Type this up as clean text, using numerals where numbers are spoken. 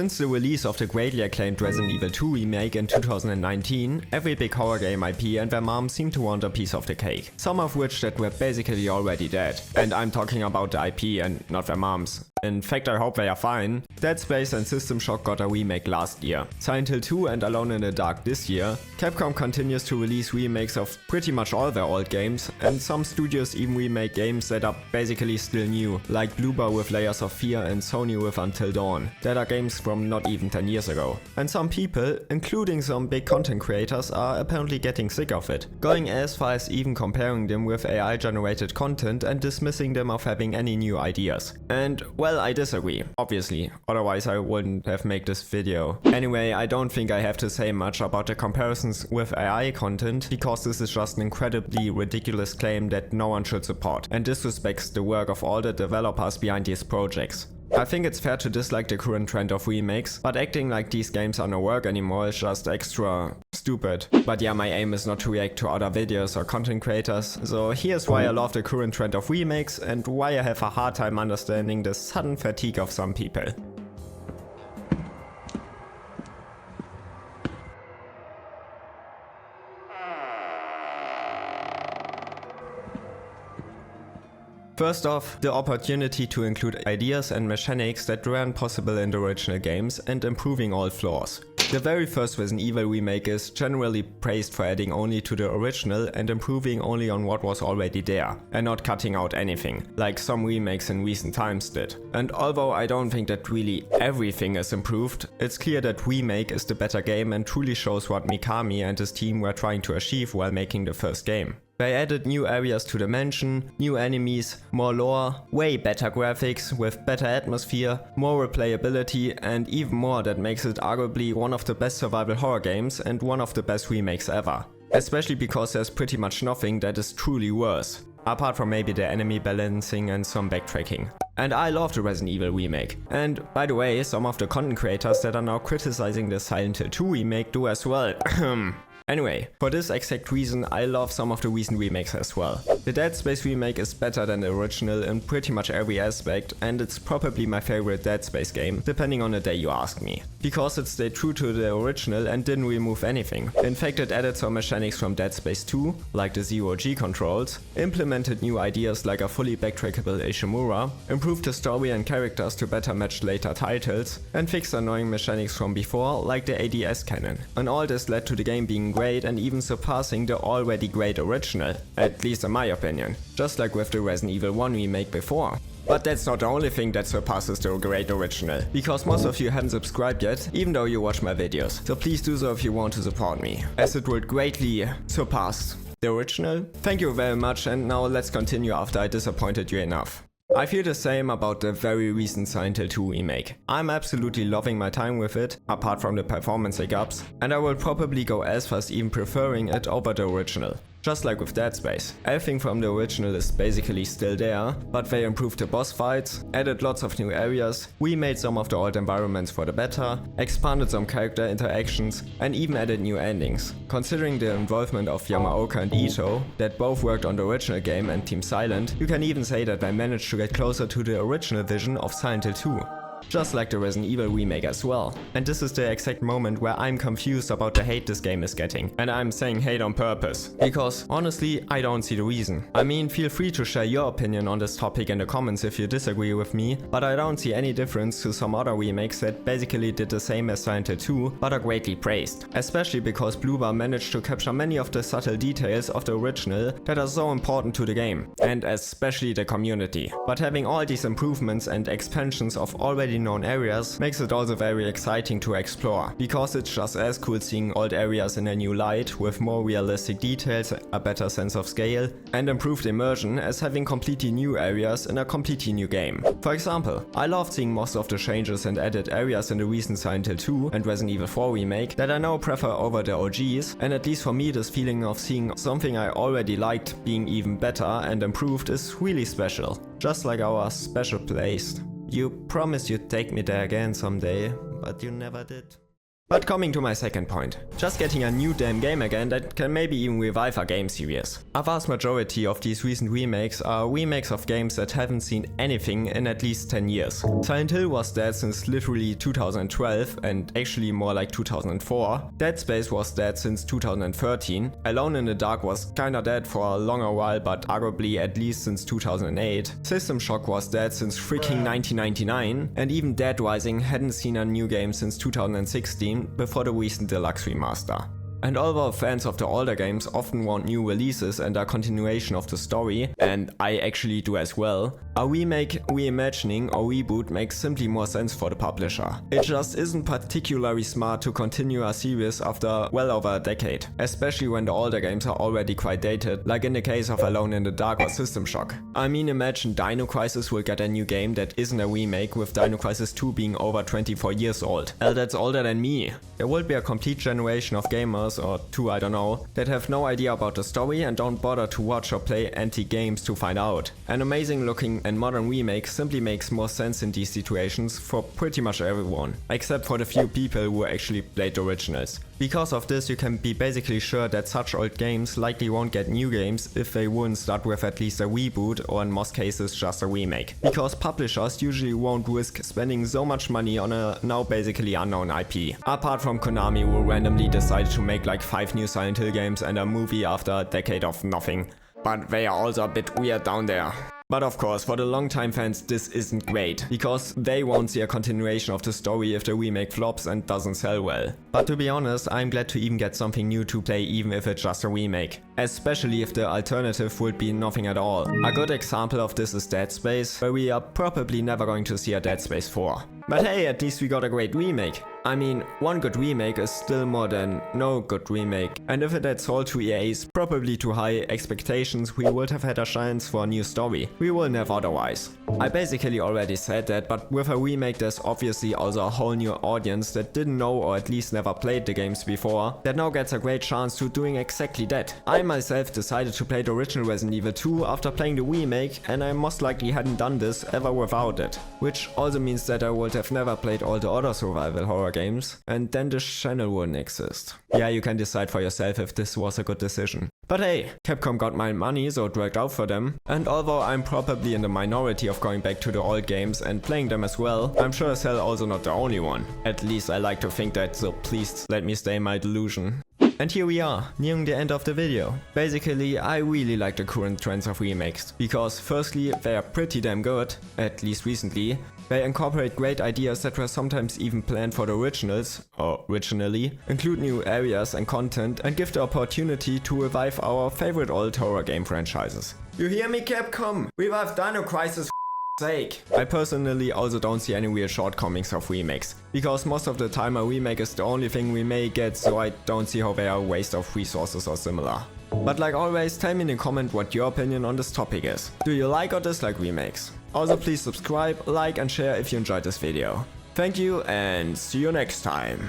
Since the release of the greatly acclaimed Resident Evil 2 remake in 2019, every big horror game IP and their mom seemed to want a piece of the cake, some of which that were basically already dead. And I'm talking about the IP and not their moms. In fact, I hope they are fine. Dead Space and System Shock got a remake last year. Silent Hill 2 and Alone in the Dark this year. Capcom continues to release remakes of pretty much all their old games, and some studios even remake games that are basically still new, like Bloober with Layers of Fear and Sony with Until Dawn, that are games from not even 10 years ago. And some people, including some big content creators, are apparently getting sick of it, going as far as even comparing them with AI generated content and dismissing them of having any new ideas. And well, I disagree, obviously, otherwise I wouldn't have made this video. Anyway, I don't think I have to say much about the comparisons with AI content, because this is just an incredibly ridiculous claim that no one should support, and disrespects the work of all the developers behind these projects. I think it's fair to dislike the current trend of remakes, but acting like these games are no work anymore is just extra stupid. But yeah, my aim is not to react to other videos or content creators, so here's why I love the current trend of remakes and why I have a hard time understanding the sudden fatigue of some people. First off, the opportunity to include ideas and mechanics that weren't possible in the original games and improving all flaws. The very first Resident Evil remake is generally praised for adding only to the original and improving only on what was already there, and not cutting out anything, like some remakes in recent times did. And although I don't think that really everything is improved, it's clear that Remake is the better game and truly shows what Mikami and his team were trying to achieve while making the first game. They added new areas to the mansion, new enemies, more lore, way better graphics with better atmosphere, more replayability, and even more that makes it arguably one of the best survival horror games and one of the best remakes ever. Especially because there's pretty much nothing that is truly worse, apart from maybe the enemy balancing and some backtracking. And I love the Resident Evil remake. And by the way, some of the content creators that are now criticizing the Silent Hill 2 remake do as well. Anyway, for this exact reason I love some of the recent remakes as well. The Dead Space remake is better than the original in pretty much every aspect, and it's probably my favorite Dead Space game, depending on the day you ask me. Because it stayed true to the original and didn't remove anything. In fact, it added some mechanics from Dead Space 2, like the zero-G controls, implemented new ideas like a fully backtrackable Ishimura, improved the story and characters to better match later titles, and fixed annoying mechanics from before, like the ADS cannon. And all this led to the game being great and even surpassing the already great original, at least in my opinion, just like with the Resident Evil 1 remake before. But that's not the only thing that surpasses the great original, because most of you haven't subscribed yet, even though you watch my videos, so please do so if you want to support me, as it would greatly surpass the original. Thank you very much, and now let's continue after I disappointed you enough. I feel the same about the very recent Silent Hill 2 remake. I'm absolutely loving my time with it, apart from the performance hiccups, and I will probably go as far as even preferring it over the original. Just like with Dead Space. Everything from the original is basically still there, but they improved the boss fights, added lots of new areas, remade some of the old environments for the better, expanded some character interactions, and even added new endings. Considering the involvement of Yamaoka and Ito, that both worked on the original game and Team Silent, you can even say that they managed to get closer to the original vision of Silent Hill 2. Just like the Resident Evil remake as well. And this is the exact moment where I'm confused about the hate this game is getting. And I'm saying hate on purpose. Because honestly, I don't see the reason. I mean, feel free to share your opinion on this topic in the comments if you disagree with me, but I don't see any difference to some other remakes that basically did the same as Silent Hill 2, but are greatly praised. Especially because Bloober managed to capture many of the subtle details of the original that are so important to the game, and especially the community. But having all these improvements and expansions of already known areas makes it also very exciting to explore, because it's just as cool seeing old areas in a new light with more realistic details, a better sense of scale, and improved immersion as having completely new areas in a completely new game. For example, I loved seeing most of the changes and added areas in the recent Silent Hill 2 and Resident Evil 4 remake that I now prefer over the OGs, and at least for me this feeling of seeing something I already liked being even better and improved is really special. Just like our special place. You promised you'd take me there again someday, but you never did. But coming to my second point, just getting a new damn game again that can maybe even revive a game series. A vast majority of these recent remakes are remakes of games that haven't seen anything in at least 10 years. Silent Hill was dead since literally 2012 and actually more like 2004. Dead Space was dead since 2013. Alone in the Dark was kinda dead for a longer while, but arguably at least since 2008. System Shock was dead since freaking 1999, and even Dead Rising hadn't seen a new game since 2016 before the recent deluxe remaster. And although fans of the older games often want new releases and a continuation of the story, and I actually do as well, a remake, reimagining or reboot makes simply more sense for the publisher. It just isn't particularly smart to continue a series after well over a decade, especially when the older games are already quite dated, like in the case of Alone in the Dark or System Shock. I mean, imagine Dino Crisis will get a new game that isn't a remake, with Dino Crisis 2 being over 24 years old. Hell, that's older than me. There will be a complete generation of gamers, or two, I don't know, that have no idea about the story and don't bother to watch or play antique games to find out. An amazing looking and modern remake simply makes more sense in these situations for pretty much everyone, except for the few people who actually played the originals. Because of this, you can be basically sure that such old games likely won't get new games if they wouldn't start with at least a reboot, or in most cases just a remake. Because publishers usually won't risk spending so much money on a now basically unknown IP. Apart from Konami, who randomly decided to make like 5 new Silent Hill games and a movie after a decade of nothing. But they are also a bit weird down there. But of course, for the longtime fans this isn't great, because they won't see a continuation of the story if the remake flops and doesn't sell well. But to be honest, I'm glad to even get something new to play, even if it's just a remake. Especially if the alternative would be nothing at all. A good example of this is Dead Space, where we are probably never going to see a Dead Space 4. But hey, at least we got a great remake. I mean, one good remake is still more than no good remake, and if it had sold to EA's probably too high expectations, we would have had a chance for a new story. We wouldn't have otherwise. I basically already said that, but with a remake there's obviously also a whole new audience that didn't know or at least never played the games before, that now gets a great chance to doing exactly that. I myself decided to play the original Resident Evil 2 after playing the remake, and I most likely hadn't done this ever without it. Which also means that I would have never played all the other survival horror games, and then this channel wouldn't exist. Yeah, you can decide for yourself if this was a good decision. But hey, Capcom got my money, so it worked out for them. And although I'm probably in the minority of going back to the old games and playing them as well, I'm sure as hell also not the only one. At least I like to think that, so please let me stay in my delusion. And here we are, nearing the end of the video. Basically, I really like the current trends of remakes, because firstly, they are pretty damn good, at least recently. They incorporate great ideas that were sometimes even planned for the originals, or originally, include new areas and content, and give the opportunity to revive our favorite old horror game franchises. You hear me, Capcom? Revive Dino Crisis, for sake. I personally also don't see any real shortcomings of remakes, because most of the time a remake is the only thing we may get, so I don't see how they are a waste of resources or similar. But like always, tell me in the comment what your opinion on this topic is. Do you like or dislike remakes? Also please subscribe, like and share if you enjoyed this video. Thank you and see you next time.